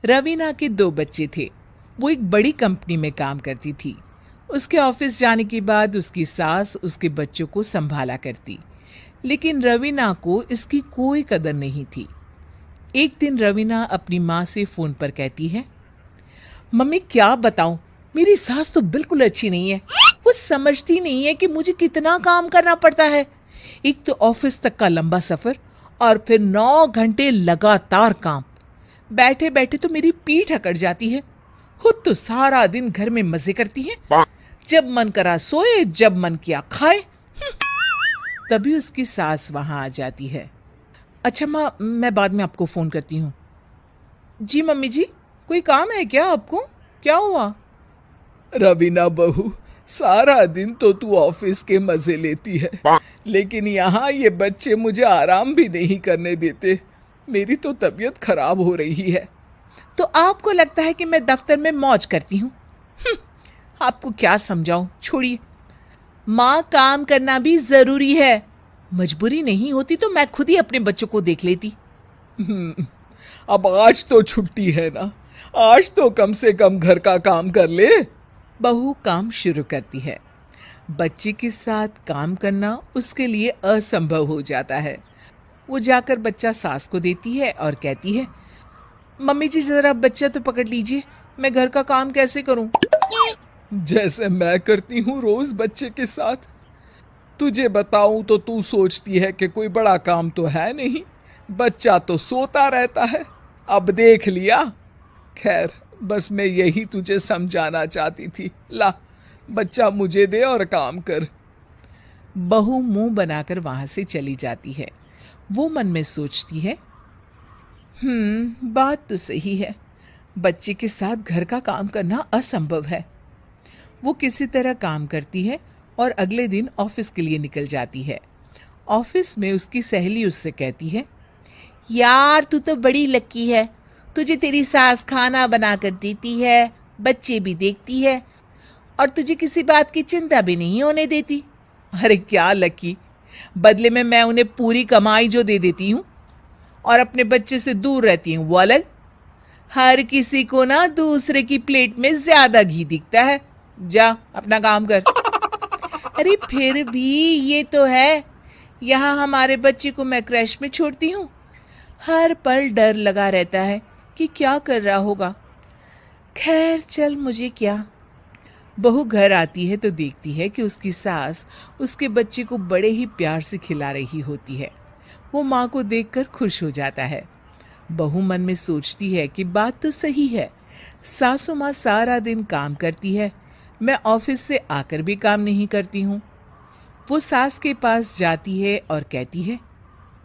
रवीना के दो बच्चे थे। वो एक बड़ी कंपनी में काम करती थी। उसके ऑफिस जाने के बाद उसकी सास उसके बच्चों को संभाला करती, लेकिन रवीना को इसकी कोई कदर नहीं थी। एक दिन रवीना अपनी माँ से फोन पर कहती है, मम्मी क्या बताऊं, मेरी सास तो बिल्कुल अच्छी नहीं है। वो समझती नहीं है कि मुझे कितना काम करना पड़ता है। एक तो ऑफिस तक का लंबा सफर और फिर 9 घंटे लगातार काम। बैठे बैठे तो मेरी पीठ अकड़ जाती है। खुद तो सारा दिन घर में मजे करती है, जब मन करा सोए, जब मन किया खाए। तभी उसकी सास वहां आ जाती है। अच्छा माँ, मैं बाद में आपको फोन करती हूँ। जी मम्मी जी, कोई काम है क्या आपको? क्या हुआ? रवीना बहू, सारा दिन तो तू ऑफिस के मजे लेती है, लेकिन यहाँ ये बच्चे मुझे आराम भी नहीं करने देते। मेरी तो तबीयत खराब हो रही है। तो आपको लगता है कि मैं दफ्तर में मौज करती हूँ? आपको क्या समझाऊं, छोड़िए। माँ, काम करना भी जरूरी है। मजबूरी नहीं होती तो मैं खुद ही अपने बच्चों को देख लेती। अब आज तो छुट्टी है ना, आज तो कम से कम घर का काम कर ले। बहू काम शुरू करती है। बच्चे के साथ काम करना उसके लिए असंभव हो जाता है। वो जाकर बच्चा सास को देती है और कहती है, मम्मी जी जरा बच्चा तो पकड़ लीजिए, मैं घर का काम कैसे करूं? जैसे मैं करती हूँ रोज बच्चे के साथ। तुझे बताऊं तो तू सोचती है कि कोई बड़ा काम तो है नहीं, बच्चा तो सोता रहता है। अब देख लिया। खैर, बस मैं यही तुझे समझाना चाहती थी। ला, बच्चा मुझे दे और काम कर। बहू मुंह बनाकर वहां से चली जाती है। वो मन में सोचती है, बात तो सही है, बच्चे के साथ घर का काम करना असंभव है। वो किसी तरह काम करती है और अगले दिन ऑफिस के लिए निकल जाती है। ऑफिस में उसकी सहेली उससे कहती है, यार तू तो बड़ी लकी है, तुझे तेरी सास खाना बना कर देती है, बच्चे भी देखती है और तुझे किसी बात की चिंता भी नहीं होने देती। अरे क्या लकी, बदले में मैं उन्हें पूरी कमाई जो दे देती हूँ और अपने बच्चे से दूर रहती हूँ वो अलग। हर किसी को ना दूसरे की प्लेट में ज्यादा घी दिखता है। जा अपना काम कर। अरे फिर भी ये तो है, यहाँ हमारे बच्चे को मैं क्रैश में छोड़ती हूँ, हर पल डर लगा रहता है कि क्या कर रहा होगा। खैर चल, मुझे क्या। बहू घर आती है तो देखती है कि उसकी सास उसके बच्चे को बड़े ही प्यार से खिला रही होती है। वो माँ को देखकर खुश हो जाता है। बहू मन में सोचती है कि बात तो सही है, सासू माँ सारा दिन काम करती है, मैं ऑफिस से आकर भी काम नहीं करती हूँ। वो सास के पास जाती है और कहती है,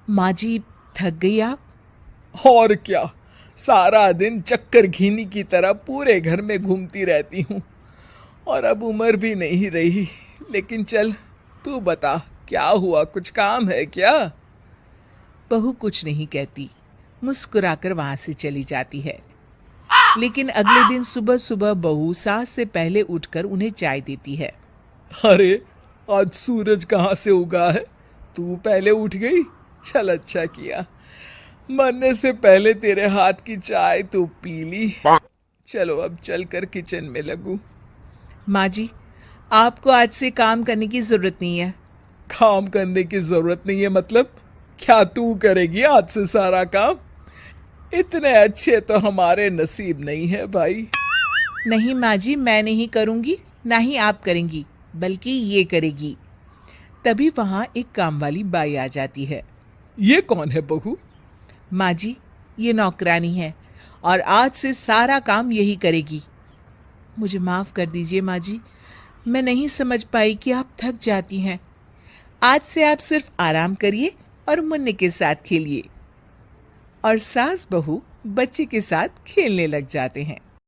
माँ जी थक गई आप? और क्या, सारा दिन चक्कर घीनी की तरह पूरे घर में घूमती रहती हूँ और अब उम्र भी नहीं रही। लेकिन चल, तू बता क्या हुआ, कुछ काम है क्या? बहू कुछ नहीं कहती, मुस्कुराकर वहां से चली जाती है। लेकिन अगले दिन सुबह सुबह बहू सास से पहले उठकर उन्हें चाय देती है। अरे, आज सूरज कहाँ से उगा है? तू पहले उठ गई? चल, अच्छा किया, मरने से पहले तेरे हाथ की चाय तो पी ली। चलो अब चलकर किचन में लगूं। माँ जी, आपको आज से काम करने की जरूरत नहीं है। काम करने की जरूरत नहीं है मतलब? क्या तू करेगी आज से सारा काम? इतने अच्छे तो हमारे नसीब नहीं है भाई। नहीं माँ जी, मैं नहीं करूंगी, ना ही आप करेंगी, बल्कि ये करेगी। तभी वहां एक काम वाली बाई आ जाती है। ये कौन है बहू? माँ जी, ये नौकरानी है और आज से सारा काम यही करेगी। मुझे माफ कर दीजिए माँ जी, मैं नहीं समझ पाई कि आप थक जाती हैं। आज से आप सिर्फ आराम करिए और मुन्ने के साथ खेलिए। और सास बहू बच्चे के साथ खेलने लग जाते हैं।